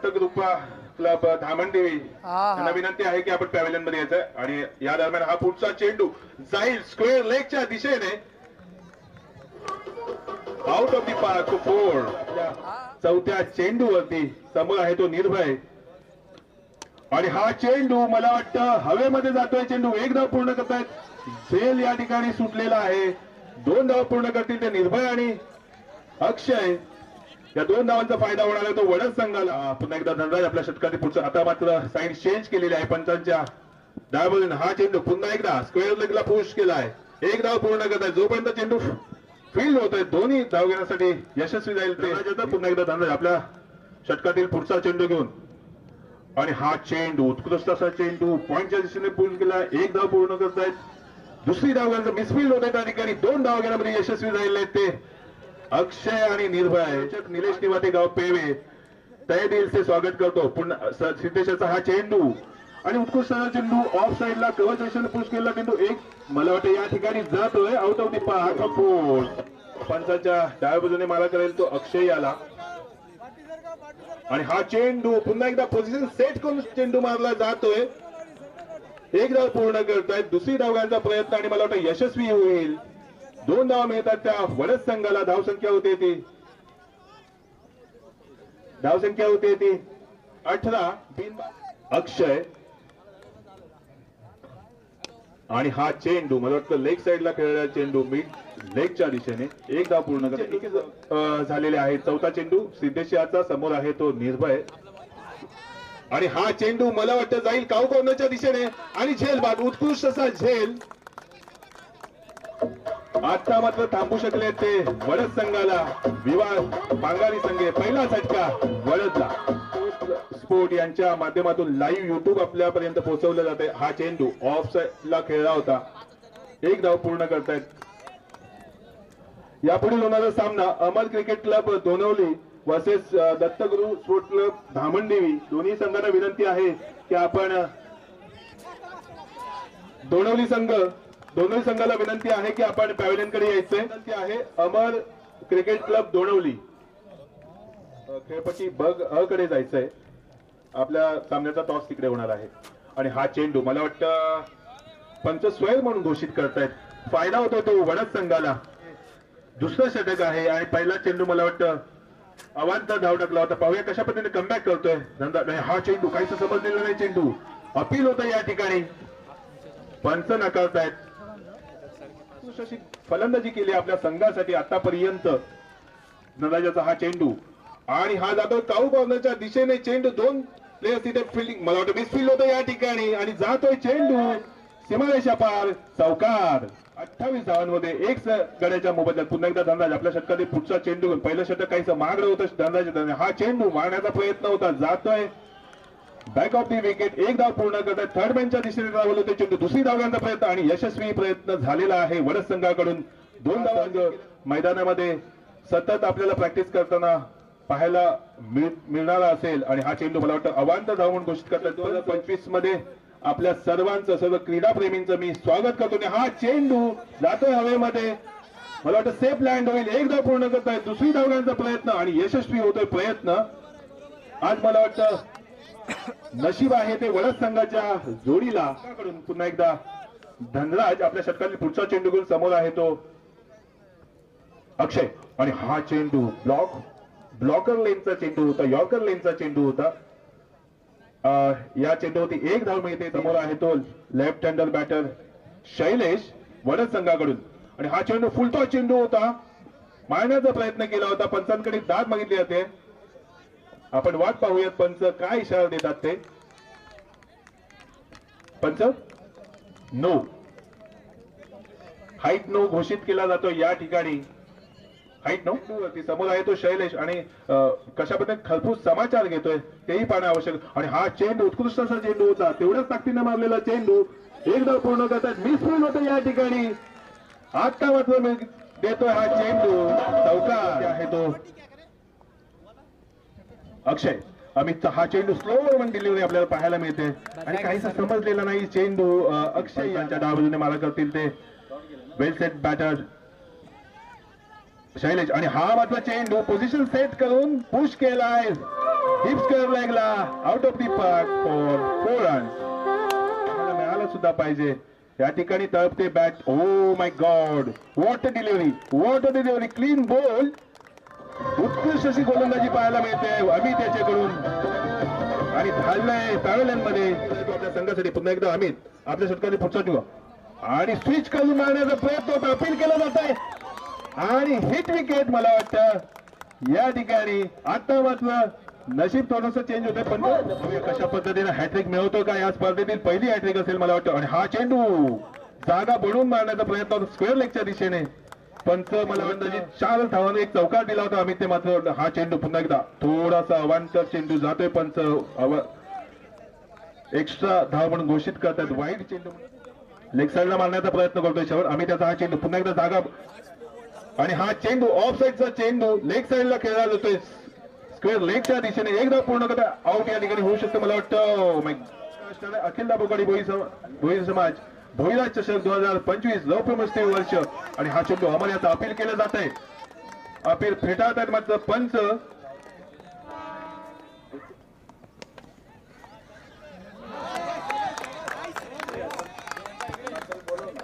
Dattakrupa club Dhamandevi यांना विनंती आहे की आपण पॅव्हिलियन मध्ये यायचं आणि या दरम्यान हा पुढचा चेंडू जाईल स्क्वेअर लेगच्या दिशेने out of the park four. चौथ्या चेंडूवरती समोर आहे तो निर्भय आणि हा चेंडू मला वाटतं हवेमध्ये जातोय. चेंडू एक धाव पूर्ण करतायत. झेल या ठिकाणी सुटलेला आहे. 2 धाव पूर्ण करतील ते निर्भय आणि अक्षय. या 2 धावांचा फायदा होणार आहे तो वडद संघाला. पुन्हा एकदा धनराज आपल्या षटकातील पुढचं. आता मात्र साईड चेंज केलेली आहे पंचांच्या डायबोलीन. हा चेंडू पुन्हा एकदा स्क्वेअर लेगला पुश केलाय. 1 धाव पूर्ण करताय. जोपर्यंत चेंडू फील्ड होतोय दोन्ही धाव घेण्यासाठी यशस्वी जाईल ते. पुन्हा एकदा धनराज आपल्या षटकातील पुढचा चेंडू घेऊन आणि हा चेंडू उत्कृष्ट असा चेंडू पॉइंटच्या दिशेने पुश केला. 1 धाव पूर्ण करतायत. दुसरी धाव घेण्याचं मिसफील्ड होत आहे त्या ठिकाणी 2 धाव घेण्यामध्ये यशस्वी झालेले आहेत ते अक्षय आणि निर्भय. निलेश निवाते गाव पेवे तहे दिल से स्वागत करतो. पुन्हा सिद्धेशाचा हा चेंडू आणि उत्कृष्ट चेंडू ऑफ साइडला कव्हर सेक्शन पुश केला. चेंडू एक मला वाटतं या ठिकाणी जातोय out of the park four. पंचाच्या डाव्या बाजूने मारा करेल तो अक्षय आला आणि हा चेंडू पुन्हा एकदा पोझिशन सेट करून चेंडू मारला जातोय. 1 धाव पूर्ण करतायत. दुसरी धाव घेण्याचा प्रयत्न आणि मला वाटतं यशस्वी होईल. 2 धाव मिळतात त्या वडद संघाला. धावसंख्या होते ती 18. अक्षय आणि हा चेंडू मला वाटतं लेग साइडला खेळलेला चेंडू मिड लेगच्या दिशेने 1 धाव पूर्ण झालेले आहे. चौथा चेंडू सिद्धेशाचा समोर आहे तो निर्भय आणि हा चेंडू मला वाटतं जाईल काऊ कॉर्नरच्या दिशेने आणि झेल बाद. उत्कृष्ट असा झेल. आता मात्र थांबू शकले ते वडद संघाला. विवाद बांगाली संघे पहिला झटका वडदला. स्पोर्ट यांच्या माध्यमातून लाईव्ह युट्यूब आपल्यापर्यंत पोहोचवलं जाते. हा चेंडू ऑफ साइडला खेळला होता. 1 धाव पूर्ण करतायत. यापुढील होणारा सामना Amar cricket club Donavali versus Dattaguru sport club Dhamandevi. दोन्ही संघांना विनंती आहे की आपण दोनवली संघाला विनंती आहे की आपण पॅव्हिलियन कडे यायचंय. विनंती आहे अमर क्रिकेट क्लब दोनवली खेळपट्टी बग अ कडे जायचंय. आपल्या सामन्याचा टॉस तिकडे होणार आहे आणि हा चेंडू मला वाटतं पंच स्वैर म्हणून घोषित करतायत. फायदा होतो तो वडद संघाला. दुसरं षटक आहे आणि पहिला चेंडू मला वाटतं अवांतर धाव टाकला होता. पाहूया कशा पद्धतीने कमबॅक करतोय धनराज. हा चेंडू काहीच समजलेला नाही. चेंडू अपील होतं या ठिकाणी. पंच नकारतायत. फलंदाजी केली आपल्या संघासाठी आतापर्यंत धनराजाचा हा चेंडू आणि हा जातो काऊ कॉर्नरच्या दिशेने. चेंडू 2 प्लेयर्स तिथे फिल्डिंग मला वाटतं मिसफील्ड होतं या ठिकाणी आणि जातोय चेंडू सीमारेषा पार. चौकार. 28 धावांमध्ये 1 गड्याच्या मोबदल्यात. पुन्हा एकदा धनराज आपल्या षटकातील पुढचा चेंडू घेऊन. पहिलं षटक काहीसं महागडं होतं धनराज. हा चेंडू मारण्याचा प्रयत्न होता. जातोय बॅक ऑफ दी विकेट. 1 धाव पूर्ण करतात. थर्ड मॅनच्या दिशेने धावलं होते चेंडू. दुसरी धाव घेण्याचा प्रयत्न आणि यशस्वी प्रयत्न झालेला आहे वडद संघाकडून. 2 धाव मैदानामध्ये सतत आपल्याला प्रॅक्टिस करताना पाहायला मिळणार असेल आणि हा चेंडू मला वाटतं अवांतर धाव म्हणून घोषित करतात. 2025 मध्ये आपल्या सर्वांचं सर्व क्रीडा प्रेमींचं मी स्वागत करतो. हा चेंडू जातोय हवेमध्ये. मला वाटतं सेफ लँड होईल. 1 धाव पूर्ण करताय. दुसरी धाव घेण्याचा प्रयत्न आणि यशस्वी होतोय प्रयत्न. आज मला वाटतं नशीब आहे ते वडद संघाच्या जोडीला. पुन्हा एकदा धनराज आपल्या षटकातील पुढचा चेंडू घेऊन. समोर आहे तो अक्षय आणि हा चेंडू ब्लॉकर लेनचा चेंडू होता. यॉर्कर लेनचा चेंडू होता. या चेंडूवरती 1 धाव मिळते. समोर आहे तो लेफ्ट हँडर बॅटर शैलेश वडद संघाकडून आणि हा चेंडू फुलटॉस चेंडू होता. मारण्याचा प्रयत्न केला होता. पंचांकडे दाद मागितली जाते. आपण वाट पाहूयात पंच काय इशारा देतात ते. पंच नो हाईट नो घोषित केला जातो या ठिकाणी. Height no. समोर आहे तो शैलेश आणि कशा पद्धतीने खरपूस समाचार घेतोय तेही पाहणं आवश्यक. आणि हा चेंडू उत्कृष्ट असा चेंडू होता. तेवढ्याच ताकदीने मारलेला चेंडू. 1 धाव पूर्ण करतात. मिसफील्ड होतं या ठिकाणी. आता मात्र देतोय हा चेंडू. चौकार आहे तो अक्षय. अमितचा हा चेंडू स्लो वन डिलिव्हरी आपल्याला पाहायला मिळते आणि काहीसा समजलेला नाही चेंडू. अक्षय यांच्या डाव्या बाजूने मारा करतील ते वेल सेट बॅटर शैलेश आणि हा मात्र चेंडू पोझिशन सेट करून पुश केलाय. डीप स्क्वेअर लेगला out of the park four 4 runs. मिळालं सुद्धा पाहिजे. या ठिकाणी तळपते bat. Oh my god, what a delivery, clean ball. उत्कृष्ट अशी गोलंदाजी पाहायला मिळते अमित याच्याकडून. आणि धाडलंय ताळल्यांमध्ये आपल्या संघासाठी. पुन्हा एकदा अमित आपल्या षटकाने पुढचा ठेवा आणि स्विच करून मारण्याचा प्रयत्न होता. अपील केला जात आहे आणि हिट विकेट. मला वाटतं या ठिकाणी आता मात्र नशीब थोडंसं चेंज होते. पण कशा पद्धतीने हॅट्रिक मिळवतो का या स्पर्धेतील पहिली हॅट्रिक असेल मला वाटतं. आणि हा चेंडू जागा बनवून मारण्याचा प्रयत्न होता स्क्वेअर लेगच्या दिशेने. पंच मला अंदाजे 4 धावांनी एक चौकार दिला होता अमित ते. मात्र हा चेंडू पुन्हा एकदा थोडासा अवांतर चेंडू जातोय. पंच एक्स्ट्रा धाव म्हणून घोषित करतात. वाईट चेंडू लेग साईडला मारण्याचा प्रयत्न करतोय शेवट अमित याचा. हा चेंडू पुन्हा एकदा जागा आणि हा चेंडू ऑफ साईडचा चेंडू लेग साईडला खेळला जातोय स्क्वेअर लेगच्या दिशेने. एकदा पूर्ण करता आउट या ठिकाणी होऊ शकतं मला वाटतं. अखिल दाबोगाडी भोई समाज भोईराज चषक 2025 लौहमस्ती वर्ष. आणि हा चेंडू अमर याचा अपील केलं जात आहे. अपील फेटाळत आहेत मात्र पंच.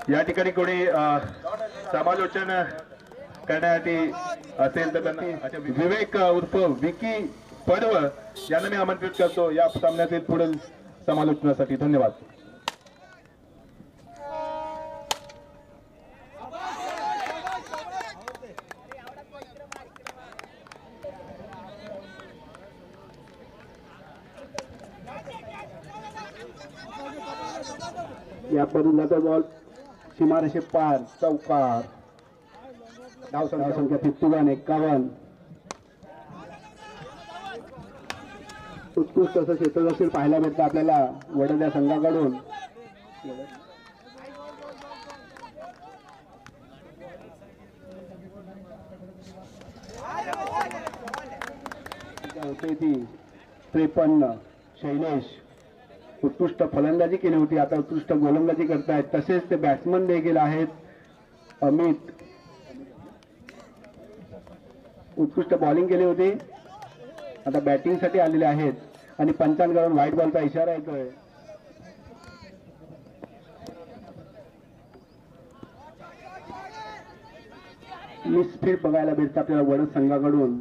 या ठिकाणी कोणी समालोचन करण्यासाठी असेल तर त्यांना विवेक उर्फ विकी पडव यांना मी आमंत्रित करतो या सामन्यातील पुढील समालोचनासाठी. धन्यवाद. याकडून जातो बॉल सीमारेषे पार. चौकार. धाव संख्या 51. उत्कृष्ट असं क्षेत्ररक्षण पाहायला मिळतं आपल्याला वडोदरा संघाकडून. होते ती 53. शैलेश उत्कृष्ट फलंदाजी केली होती, आता उत्कृष्ट गोलंदाजी करतायत. तसेच ते बॅट्समन देखील आहेत अमित. उत्कृष्ट बॉलिंग केली होती, आता बॅटिंग साठी आलेले आहेत. आणि पंचांकडून व्हाईट बॉलचा इशारा येतोय. मिसफील्ड बघायला भेटतं आपल्याला वडद संघाकडून.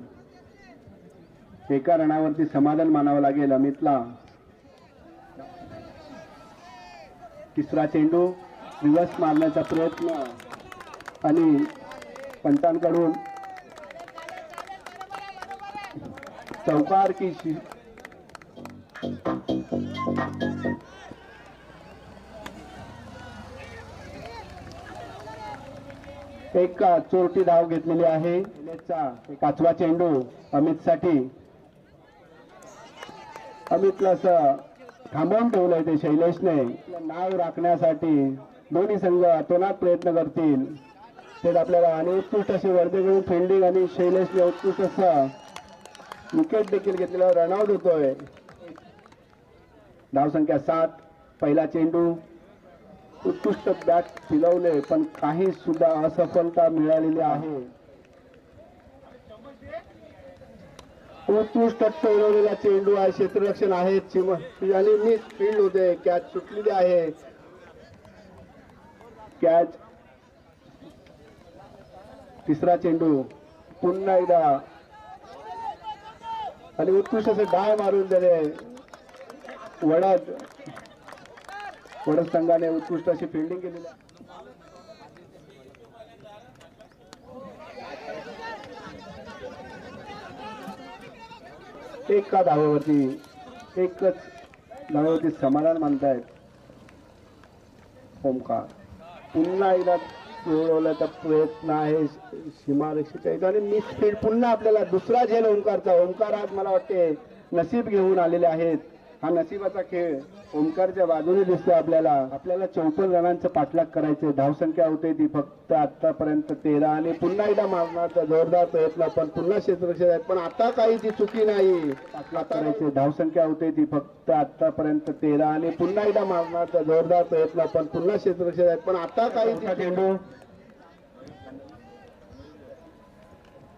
एका रनावरती समाधान मानावं लागेल अमितला. तिसरा चेंडू रिव्हर्स मारण्याचा प्रयत्न आणि पंचांकडून चौकार की एक चोरटी धाव घेतलेली आहे. 5वा चेंडू अमित साठी. अमितला असं थांबवून ठेवलंय ते शैलेशने. नाव राखण्यासाठी दोन्ही संघ अतोनात प्रयत्न करतील ते आपल्याला. आणि उत्कृष्ट अशी वर्धेकडून फिल्डिंग आणि शैलेशने उत्कृष्ट असा विकेट देखील घेतलेला. रनआउट होतोय. धाव संख्या 7. पहिला चेंडू उत्कृष्ट बॅट फिरवले पण काही सुद्धा असफलता मिळालेली आहे. उत्कृष्ट ठेवलेला चेंडू आहे. क्षेत्ररक्षण आहे आणि मिस फील्ड होते. कॅच सुटलेली आहे. कॅच. तिसरा चेंडू पुन्हा एकदा आणि उत्कृष्ट असे डाय मारून दिले. वडद संघाने उत्कृष्ट अशी फिल्डिंग केलेली. एकच धावेवरती समाधान मानतायत ओमकार. पुन्हा एकदा सोडवण्याचा प्रयत्न आहे सीमारेषेच्या. आणि मिसफील्ड पुन्हा आपल्याला दुसरा झेल ओमकारचा. ओमकार आज मला वाटते नसीब घेऊन आलेले आहेत. हा नशिबाचा खेळ ओमकारच्या बाजूने दिसतोय आपल्याला. 54 रनांचं पाठलाग करायचे. धावसंख्या होते ती फक्त आतापर्यंत 13. आणि पुन्हा एकदा मारण्याचा जोरदार प्रयत्न पण पुन्हा क्षेत्ररक्षक आहेत. पण आता काही ती चुकी नाही. पाठलाग करायचे. धावसंख्या होते ती फक्त आतापर्यंत 13. आणि पुन्हा एकदा मारण्याचा जोरदार प्रयत्न पण पुन्हा क्षेत्ररक्षक आहेत. पण आता काही ती चेंडू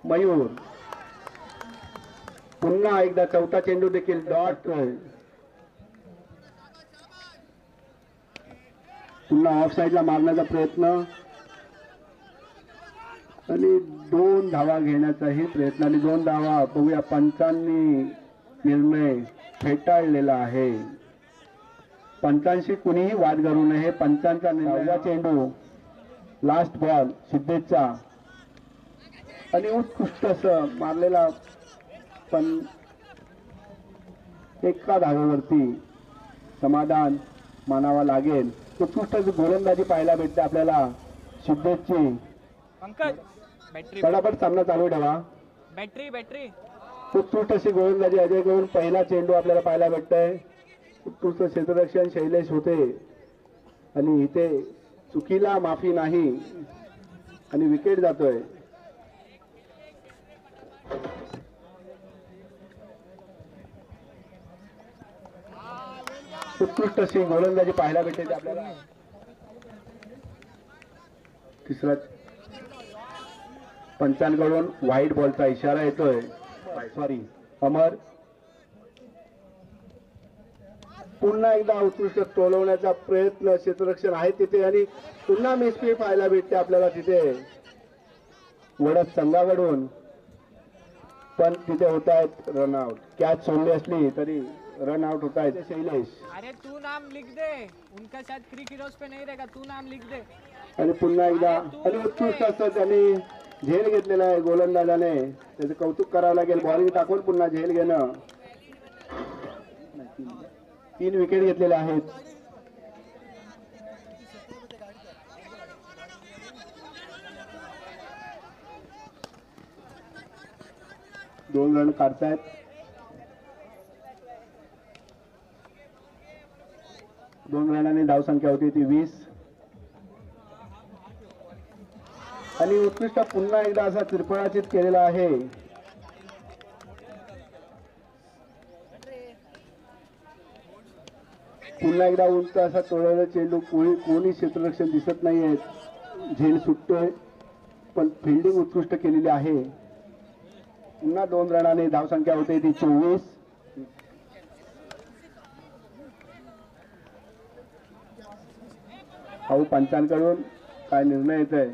मयूर पुन्हा एकदा चौथा चेंडू देखील डॉट. पुन्हा ऑफ साईडला मारण्याचा प्रयत्न आणि 2 धावा घेण्याचाही प्रयत्न आणि 2 धावा. बघूया पंचांनी निर्णय फेटाळलेला आहे. पंचांशी कुणीही वाद करू नये. पंचांचा निर्णय. चेंडू लास्ट बॉल सिद्धेशचा आणि उत्कृष्ट असं मारलेला, पण एका धावेवरती समाधान मानावा लागेल. उत्कृष्ट गोलंदाजी पाहायला भेटते आपल्याला सिद्धेशची. पंकज बॅटरी फटाफट सामना चालू ठेवा. बॅटरी उत्कृष्ट अशी गोलंदाजी अजय कडून पहिला चेंडू आपल्याला पाहायला भेटतंय. उत्कृष्ट क्षेत्ररक्षण शैलेश होते आणि इथे चुकीला माफी नाही आणि विकेट जातोय. उत्कृष्ट अशी गोलंदाजी पाहायला भेटते आपल्याला. तिसरा पंचांकडून व्हाईट बॉलचा इशारा येतोय. सॉरी अमर. पुन्हा एकदा उत्कृष्ट तोलवण्याचा प्रयत्न. क्षेत्ररक्षण आहे तिथे आणि पुन्हा मिसफील्ड पाहायला भेटते आपल्याला तिथे वडद संघाकडून, पण तिथे होत आहेत रनआउट. कॅच सोडली असली तरी रन आउट होता है शैलेश. अरे तू नाम लिख दे, उनका शायद क्रिक हीरोज पे नहीं रहेगा, तू नाम लिख दे. आणि पुन्हा एकदा आणि उत्कृष्ट असं त्यांनी झेल घेतलेला आहे गोलंदाजाने. त्याचं कौतुक करावं लागेल. बॉलिंग टाकून पुन्हा झेल घेणं. 3 विकेट घेतलेल्या आहेत. दोन रन काढतायत. दोन रनांनी धावसंख्या होती ती 20. आणि उत्कृष्ट पुन्हा एकदा असा त्रिफळाचीत केलेला आहे. पुन्हा एकदा उंच असा तोडलेला चेंडू. कोणी क्षेत्ररक्षण दिसत नाहीये. झेल सुटतोय पण फिल्डिंग उत्कृष्ट केलेली आहे. पुन्हा 2 रनाने धावसंख्या होते ती 24. भाऊ पंचांकडून काय निर्णय येतोय.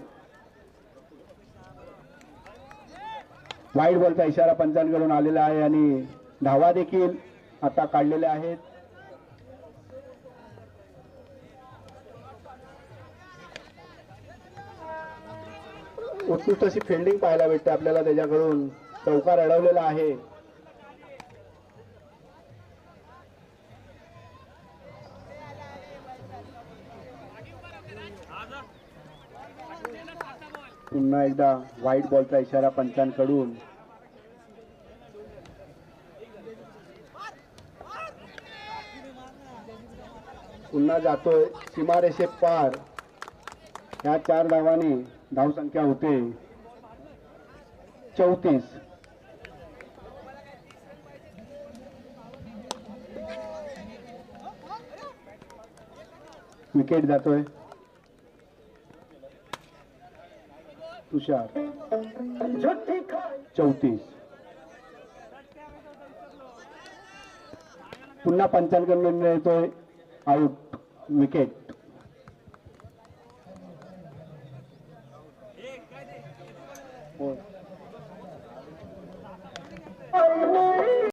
व्हाईट बॉलचा इशारा पंचांकडून आलेला आहे आणि धावा देखील आता काढलेल्या आहेत. उत्कृष्ट अशी फिल्डिंग पाहायला भेटते आपल्याला त्याच्याकडून. चौकार अडवलेला आहे. पुन्हा एकदा व्हाईट बॉलचा इशारा पंचांकडून. पुन्हा जातोय सीमारेषे पार. या 4 धावांनी धावसंख्या होते 34. विकेट जातोय. तुषार 34. पुन्हा पंचांकडून निर्णय येतोय आउट. विकेट.